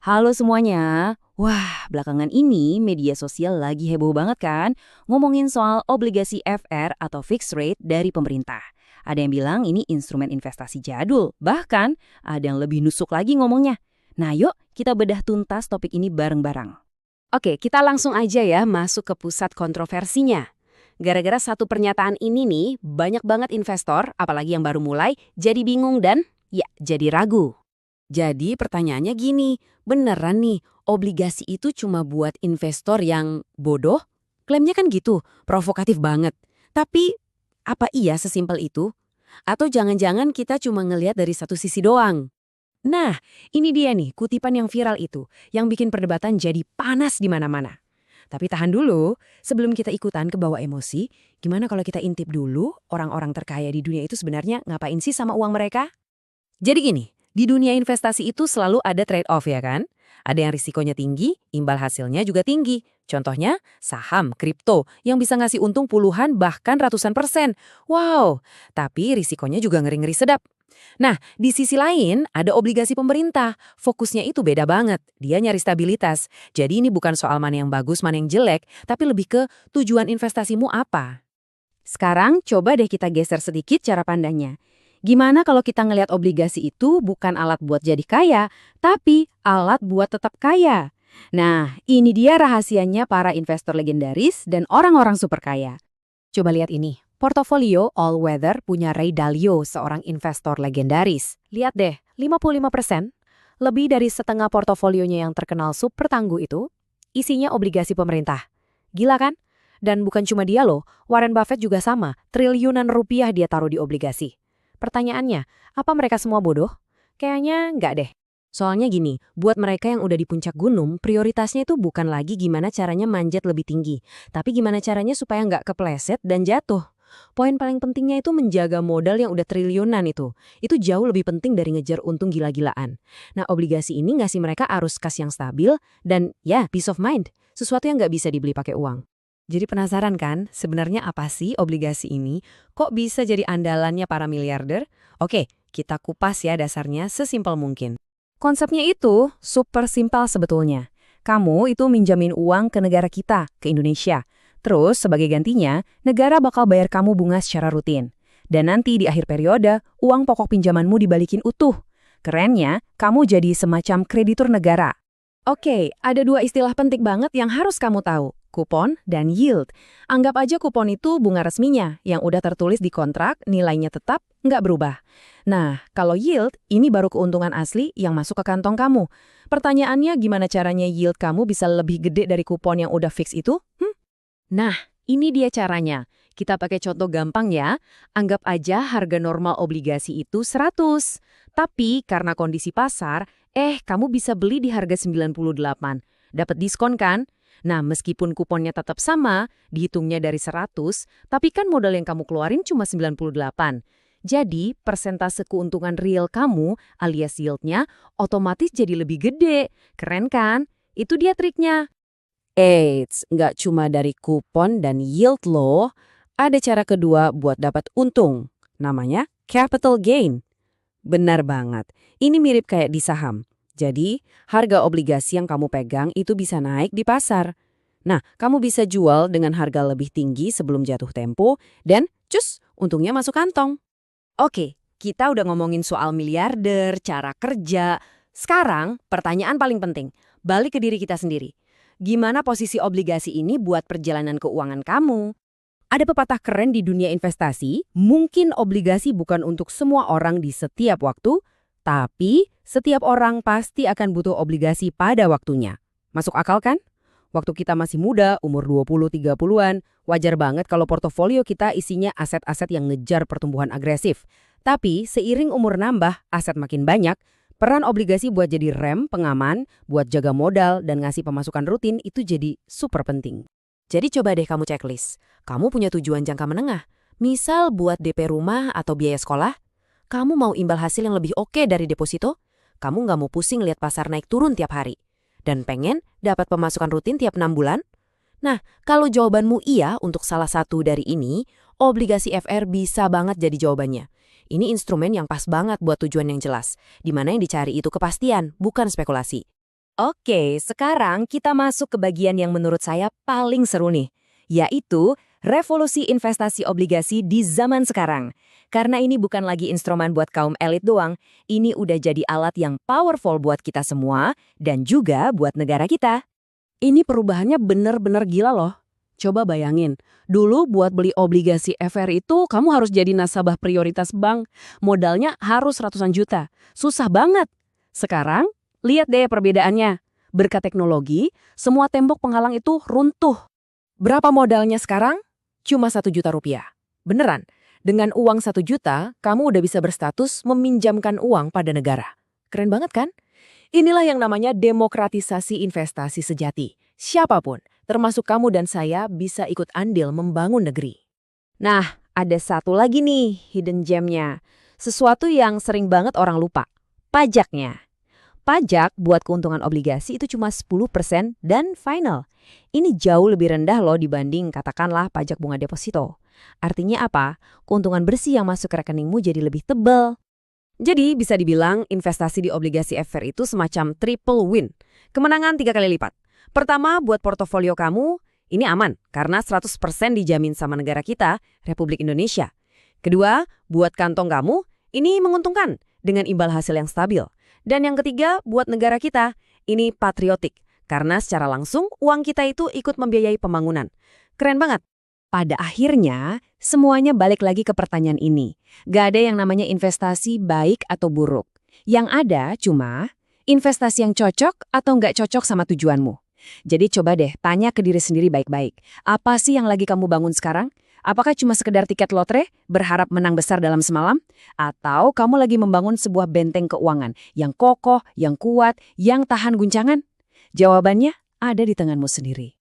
Halo semuanya. Wah, belakangan ini media sosial lagi heboh banget kan ngomongin soal obligasi FR atau fixed rate dari pemerintah. Ada yang bilang ini instrumen investasi jadul, bahkan ada yang lebih nusuk lagi ngomongnya. Nah yuk kita bedah tuntas topik ini bareng-bareng. Oke, kita langsung aja ya masuk ke pusat kontroversinya. Gara-gara satu pernyataan ini nih, banyak banget investor, apalagi yang baru mulai, jadi bingung dan ya, jadi ragu. Jadi pertanyaannya gini, beneran nih obligasi itu cuma buat investor yang bodoh? Klaimnya kan gitu, provokatif banget. Tapi apa iya sesimpel itu? Atau jangan-jangan kita cuma ngelihat dari satu sisi doang? Nah, ini dia nih kutipan yang viral itu, yang bikin perdebatan jadi panas di mana-mana. Tapi tahan dulu, sebelum kita ikutan ke bawah emosi, gimana kalau kita intip dulu orang-orang terkaya di dunia itu sebenarnya ngapain sih sama uang mereka? Jadi gini, di dunia investasi itu selalu ada trade-off ya kan? Ada yang risikonya tinggi, imbal hasilnya juga tinggi. Contohnya, saham, kripto, yang bisa ngasih untung puluhan bahkan ratusan persen. Wow, tapi risikonya juga ngeri-ngeri sedap. Nah, di sisi lain ada obligasi pemerintah. Fokusnya itu beda banget. Dia nyari stabilitas. Jadi ini bukan soal mana yang bagus, mana yang jelek, tapi lebih ke tujuan investasimu apa. Sekarang coba deh kita geser sedikit cara pandangnya. Gimana kalau kita ngelihat obligasi itu bukan alat buat jadi kaya, tapi alat buat tetap kaya? Nah, ini dia rahasianya para investor legendaris dan orang-orang super kaya. Coba lihat ini. Portofolio All Weather punya Ray Dalio, seorang investor legendaris. Lihat deh, 55%, lebih dari setengah portofolionya yang terkenal super tangguh itu, isinya obligasi pemerintah. Gila kan? Dan bukan cuma dia loh, Warren Buffett juga sama, triliunan rupiah dia taruh di obligasi. Pertanyaannya, apa mereka semua bodoh? Kayaknya nggak deh. Soalnya gini, buat mereka yang udah di puncak gunung, prioritasnya itu bukan lagi gimana caranya manjat lebih tinggi, tapi gimana caranya supaya nggak kepleset dan jatuh. Poin paling pentingnya itu menjaga modal yang udah triliunan itu. Itu jauh lebih penting dari ngejar untung gila-gilaan. Nah, obligasi ini ngasih mereka arus kas yang stabil dan ya, peace of mind. Sesuatu yang nggak bisa dibeli pakai uang. Jadi penasaran kan, sebenarnya apa sih obligasi ini? Kok bisa jadi andalannya para miliarder? Oke, kita kupas ya dasarnya sesimpel mungkin. Konsepnya itu super simpel sebetulnya. Kamu itu minjamin uang ke negara kita, ke Indonesia. Terus sebagai gantinya, negara bakal bayar kamu bunga secara rutin. Dan nanti di akhir periode, uang pokok pinjamanmu dibalikin utuh. Kerennya, kamu jadi semacam kreditur negara. Oke, ada dua istilah penting banget yang harus kamu tahu. Kupon dan yield. Anggap aja kupon itu bunga resminya, yang udah tertulis di kontrak, nilainya tetap, nggak berubah. Nah, kalau yield, ini baru keuntungan asli yang masuk ke kantong kamu. Pertanyaannya gimana caranya yield kamu bisa lebih gede dari kupon yang udah fix itu? Nah, ini dia caranya. Kita pakai contoh gampang ya. Anggap aja harga normal obligasi itu 100. Tapi karena kondisi pasar, kamu bisa beli di harga 98. Dapat diskon kan? Nah, meskipun kuponnya tetap sama, dihitungnya dari 100, tapi kan modal yang kamu keluarin cuma 98. Jadi, persentase keuntungan real kamu alias yield-nya otomatis jadi lebih gede. Keren kan? Itu dia triknya. Eits, nggak cuma dari kupon dan yield loh. Ada cara kedua buat dapat untung. Namanya capital gain. Benar banget. Ini mirip kayak di saham. Jadi, harga obligasi yang kamu pegang itu bisa naik di pasar. Nah, kamu bisa jual dengan harga lebih tinggi sebelum jatuh tempo dan cus, untungnya masuk kantong. Oke, kita udah ngomongin soal miliarder, cara kerja. Sekarang, pertanyaan paling penting. Balik ke diri kita sendiri. Gimana posisi obligasi ini buat perjalanan keuangan kamu? Ada pepatah keren di dunia investasi, mungkin obligasi bukan untuk semua orang di setiap waktu, tapi setiap orang pasti akan butuh obligasi pada waktunya. Masuk akal kan? Waktu kita masih muda, umur 20-30-an, wajar banget kalau portofolio kita isinya aset-aset yang ngejar pertumbuhan agresif. Tapi seiring umur nambah, aset makin banyak, peran obligasi buat jadi rem, pengaman, buat jaga modal dan ngasih pemasukan rutin itu jadi super penting. Jadi coba deh kamu checklist. Kamu punya tujuan jangka menengah. Misal buat DP rumah atau biaya sekolah. Kamu mau imbal hasil yang lebih oke dari deposito? Kamu nggak mau pusing lihat pasar naik turun tiap hari. Dan pengen dapat pemasukan rutin tiap 6 bulan? Nah, kalau jawabanmu iya untuk salah satu dari ini, obligasi FR bisa banget jadi jawabannya. Ini instrumen yang pas banget buat tujuan yang jelas, di mana yang dicari itu kepastian, bukan spekulasi. Oke, sekarang kita masuk ke bagian yang menurut saya paling seru nih, yaitu revolusi investasi obligasi di zaman sekarang. Karena ini bukan lagi instrumen buat kaum elit doang, ini udah jadi alat yang powerful buat kita semua dan juga buat negara kita. Ini perubahannya bener-bener gila loh. Coba bayangin, dulu buat beli obligasi FR itu kamu harus jadi nasabah prioritas bank. Modalnya harus ratusan juta. Susah banget. Sekarang, lihat deh perbedaannya. Berkat teknologi, semua tembok penghalang itu runtuh. Berapa modalnya sekarang? Cuma 1 juta rupiah. Beneran, dengan uang 1 juta, kamu udah bisa berstatus meminjamkan uang pada negara. Keren banget kan? Inilah yang namanya demokratisasi investasi sejati. Siapapun, termasuk kamu dan saya, bisa ikut andil membangun negeri. Nah, ada satu lagi nih hidden gem-nya. Sesuatu yang sering banget orang lupa. Pajaknya. Pajak buat keuntungan obligasi itu cuma 10% dan final. Ini jauh lebih rendah loh dibanding katakanlah pajak bunga deposito. Artinya apa? Keuntungan bersih yang masuk ke rekeningmu jadi lebih tebal. Jadi bisa dibilang investasi di obligasi FR itu semacam triple win. Kemenangan 3 kali lipat. Pertama, buat portofolio kamu, ini aman karena 100% dijamin sama negara kita, Republik Indonesia. Kedua, buat kantong kamu, ini menguntungkan dengan imbal hasil yang stabil. Dan yang ketiga, buat negara kita, ini patriotik karena secara langsung uang kita itu ikut membiayai pembangunan. Keren banget. Pada akhirnya, semuanya balik lagi ke pertanyaan ini. Gak ada yang namanya investasi baik atau buruk. Yang ada cuma investasi yang cocok atau nggak cocok sama tujuanmu. Jadi coba deh tanya ke diri sendiri baik-baik. Apa sih yang lagi kamu bangun sekarang? Apakah cuma sekedar tiket lotre, berharap menang besar dalam semalam? Atau kamu lagi membangun sebuah benteng keuangan yang kokoh, yang kuat, yang tahan guncangan? Jawabannya ada di tanganmu sendiri.